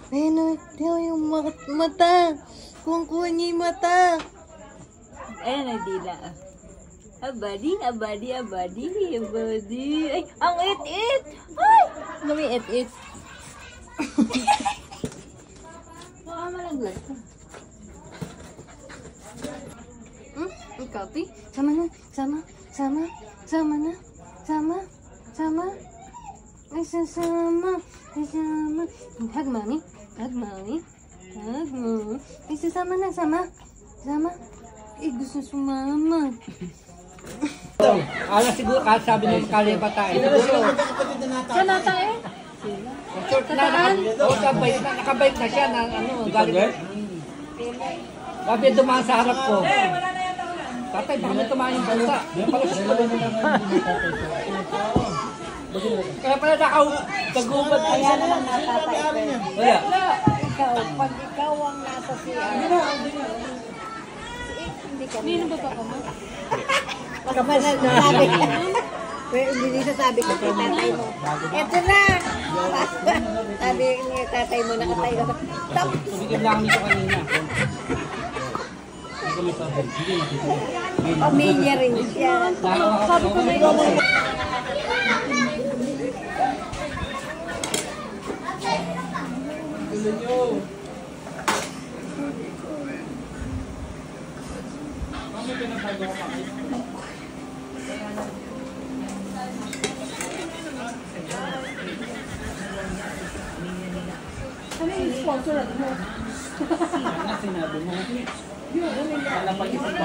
Ayun, tingnan yung mata. Kuha niya yung mata. Ayun, nadila. Abadi. Ay, ang it-it. Ay, gami it-it. Baka malaglag ka. Ikaw, Pi? Sama na. Ay, sasama. Hug mommy. Ay, sasama na, sama. Eh, gusto sumama. Ala siguro kahit sabi ng kalipa tayo. Siguro. Sana tayo? Short na, nakabike na siya na galing. Sabi dumaan sa harap ko. Tatay, baka may tumaan yung bansa. Kaya pala nakagubad ko. Kaya naman natatay ko. Wala. Ikaw, pag ikaw ang nasa CR, hindi ka Nino ba pa ka mo? Kapag sabi ka, pero hindi sasabi ko kay tatay mo, eto na! Sabi ni tatay mo, nakatay ka. Tapos, Tumigil lang nito kanina. pamilya rin siya. Sabi ko na ikaw. Ano yung sponsor mo? Sinabi mo. Wala pa isang